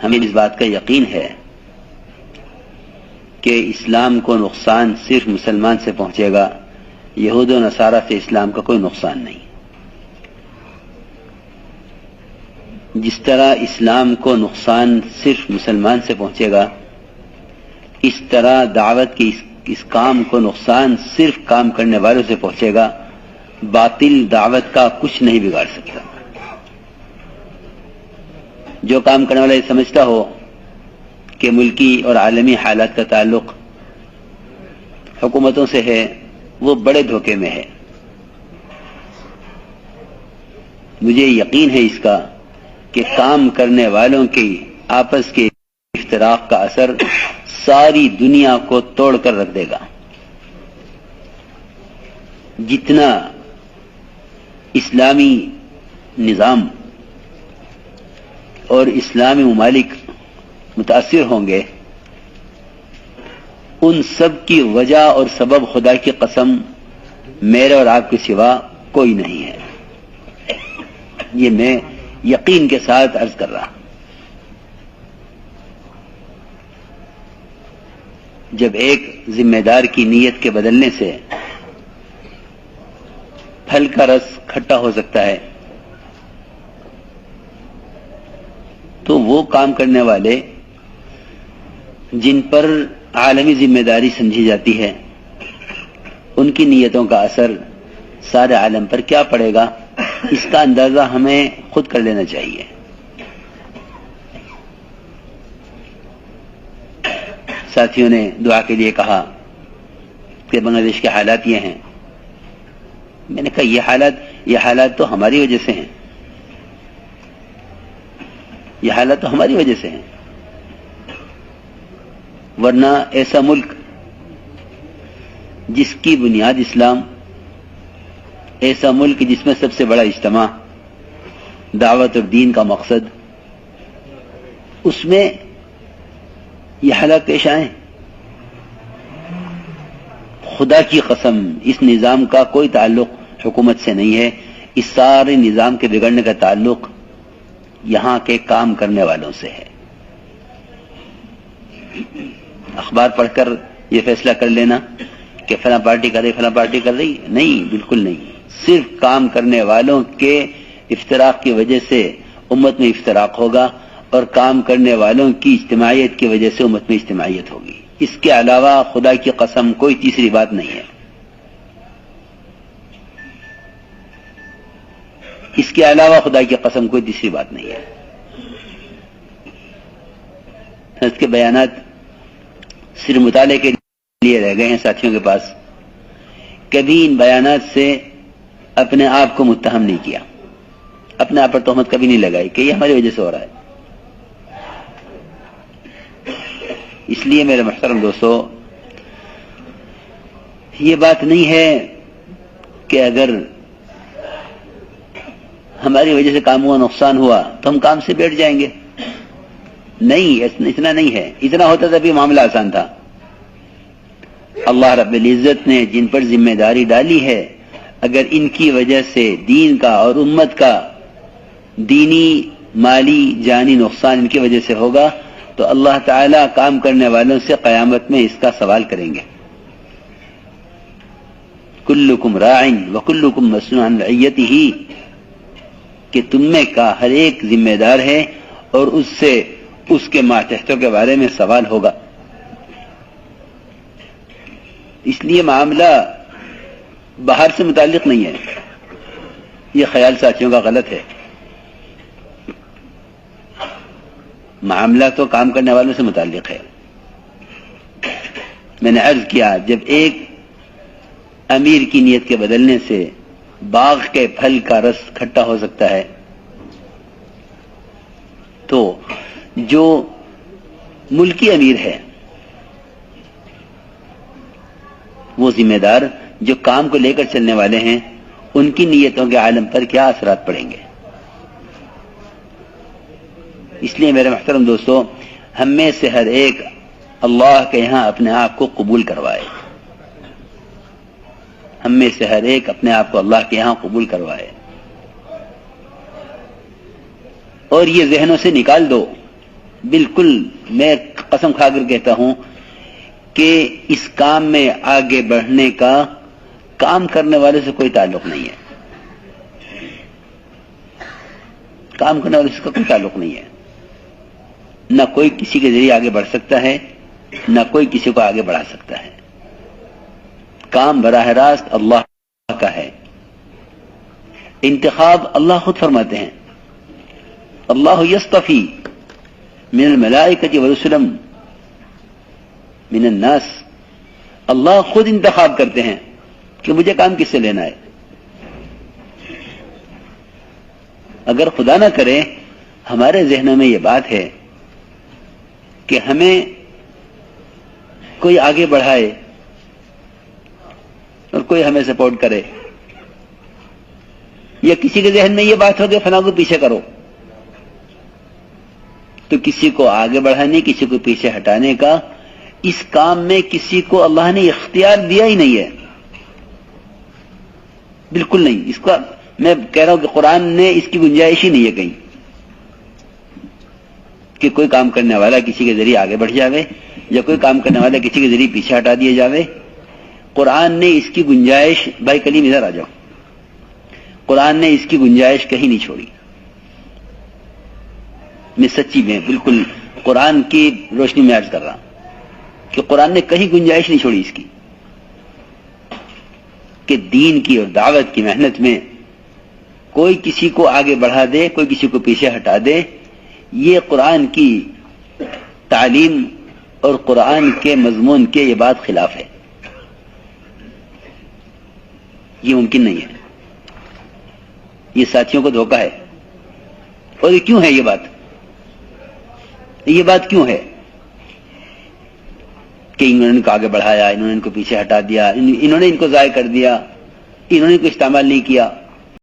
ہمیں اس بات کا یقین ہے کہ اسلام کو نقصان صرف مسلمان سے پہنچے گا، یہود و نصارہ سے اسلام کا کوئی نقصان نہیں۔ جس طرح اسلام کو نقصان صرف مسلمان سے پہنچے گا، اس طرح دعوت کے اس کام کو نقصان صرف کام کرنے والوں سے پہنچے گا۔ باطل دعوت کا کچھ نہیں بگاڑ سکتا۔ جو کام کرنے والا یہ سمجھتا ہو کہ ملکی اور عالمی حالات کا تعلق حکومتوں سے ہے، وہ بڑے دھوکے میں ہے۔ مجھے یقین ہے اس کا کہ کام کرنے والوں کی آپس کے افتراق کا اثر ساری دنیا کو توڑ کر رکھ دے گا۔ جتنا اسلامی نظام اور اسلامی ممالک متاثر ہوں گے، ان سب کی وجہ اور سبب خدا کی قسم میرے اور آپ کے سوا کوئی نہیں ہے۔ یہ میں یقین کے ساتھ عرض کر رہا ہوں۔ جب ایک ذمہ دار کی نیت کے بدلنے سے پھل کا رس کھٹا ہو سکتا ہے، تو وہ کام کرنے والے جن پر عالمی ذمہ داری سمجھی جاتی ہے، ان کی نیتوں کا اثر سارے عالم پر کیا پڑے گا، اس کا اندازہ ہمیں خود کر لینا چاہیے۔ ساتھیوں نے دعا کے لیے کہا کہ بنگلہ دیش کے حالات یہ ہیں۔ میں نے کہا یہ حالات تو ہماری وجہ سے ہیں، یہ حالات تو ہماری وجہ سے ہیں، ورنہ ایسا ملک جس کی بنیاد اسلام، ایسا ملک جس میں سب سے بڑا اجتماع دعوت اور دین کا مقصد، اس میں یہ حالات پیش آئیں۔ خدا کی قسم اس نظام کا کوئی تعلق حکومت سے نہیں ہے، اس سارے نظام کے بگڑنے کا تعلق یہاں کے کام کرنے والوں سے ہے۔ اخبار پڑھ کر یہ فیصلہ کر لینا کہ فلاں پارٹی کر رہی فلاں پارٹی کر رہی، نہیں، بالکل نہیں۔ صرف کام کرنے والوں کے افتراق کی وجہ سے امت میں افتراق ہوگا، اور کام کرنے والوں کی اجتماعیت کی وجہ سے امت میں اجتماعیت ہوگی۔ اس کے علاوہ خدا کی قسم کوئی تیسری بات نہیں ہے۔ اس کے علاوہ خدا کی قسم کوئی تیسری بات نہیں ہے۔ اس کے بیانات صرف مطالعے کے لیے رہ گئے ہیں ساتھیوں کے پاس۔ کبھی ان بیانات سے اپنے آپ کو متہم نہیں کیا، اپنے آپ پر تہمت کبھی نہیں لگائی کہ یہ ہماری وجہ سے ہو رہا ہے۔ اس لیے میرے محترم دوستو، یہ بات نہیں ہے کہ اگر ہماری وجہ سے کام ہوا، نقصان ہوا تو ہم کام سے بیٹھ جائیں گے۔ نہیں، اتنا نہیں ہے۔ اتنا ہوتا تب یہ معاملہ آسان تھا۔ اللہ رب العزت نے جن پر ذمہ داری ڈالی ہے، اگر ان کی وجہ سے دین کا اور امت کا دینی، مالی، جانی نقصان ان کی وجہ سے ہوگا، تو اللہ تعالیٰ کام کرنے والوں سے قیامت میں اس کا سوال کریں گے۔ کلکم راع وکلکم مسئول عن رعیتہ، کہ تم میں کا ہر ایک ذمہ دار ہے اور اس سے اس کے ماتحتوں کے بارے میں سوال ہوگا۔ اس لیے معاملہ باہر سے متعلق نہیں ہے، یہ خیال ساتھیوں کا غلط ہے۔ معاملہ تو کام کرنے والوں سے متعلق ہے۔ میں نے عرض کیا، جب ایک امیر کی نیت کے بدلنے سے باغ کے پھل کا رس کھٹا ہو سکتا ہے، تو جو ملکی امیر ہے، وہ ذمہ دار جو کام کو لے کر چلنے والے ہیں، ان کی نیتوں کے عالم پر کیا اثرات پڑیں گے۔ اس لیے میرے محترم دوستو، ہم میں سے ہر ایک اللہ کے یہاں اپنے آپ کو قبول کروائے، ہم میں سے ہر ایک اپنے آپ کو اللہ کے یہاں قبول کروائے، اور یہ ذہنوں سے نکال دو بالکل میں قسم کھا کر کہتا ہوں کہ اس کام میں آگے بڑھنے کا کام کرنے والے سے کوئی تعلق نہیں ہے. کام کرنے والے سے کوئی تعلق نہیں ہے. نہ کوئی کسی کے ذریعے آگے بڑھ سکتا ہے، نہ کوئی کسی کو آگے بڑھا سکتا ہے. کام براہ راست اللہ کا ہے. انتخاب اللہ خود فرماتے ہیں. اللہ یصطفی من الملائکۃ ورسلا من الناس. اللہ خود انتخاب کرتے ہیں کہ مجھے کام کس سے لینا ہے. اگر خدا نہ کرے ہمارے ذہنوں میں یہ بات ہے کہ ہمیں کوئی آگے بڑھائے اور کوئی ہمیں سپورٹ کرے، یا کسی کے ذہن میں یہ بات ہو کہ فلاں کو پیچھے کرو، تو کسی کو آگے بڑھانے، کسی کو پیچھے ہٹانے کا اس کام میں کسی کو اللہ نے اختیار دیا ہی نہیں ہے. بالکل نہیں. اس کا میں کہہ رہا ہوں کہ قرآن نے اس کی گنجائش ہی نہیں ہے کہیں کہ کوئی کام کرنے والا کسی کے ذریعے آگے بڑھ جاوے یا کوئی کام کرنے والا کسی کے ذریعے پیچھے ہٹا دیا جاوے. قرآن نے اس کی گنجائش، بھائی کلیم ادھر آ جاؤ، قرآن نے اس کی گنجائش کہیں نہیں چھوڑی. میں سچی میں بالکل قرآن کی روشنی میں عرض کر رہا ہوں کہ قرآن نے کہیں گنجائش نہیں چھوڑی اس کی کہ دین کی اور دعوت کی محنت میں کوئی کسی کو آگے بڑھا دے، کوئی کسی کو پیچھے ہٹا دے. یہ قرآن کی تعلیم اور قرآن کے مضمون کے یہ بات خلاف ہے. یہ ممکن نہیں ہے. یہ ساتھیوں کو دھوکہ ہے. اور یہ کیوں ہے یہ بات کیوں ہے کہ انہوں نے ان کو آگے بڑھایا، انہوں نے ان کو پیچھے ہٹا دیا، انہوں نے ان کو ضائع کر دیا، انہوں نے ان کو استعمال نہیں کیا.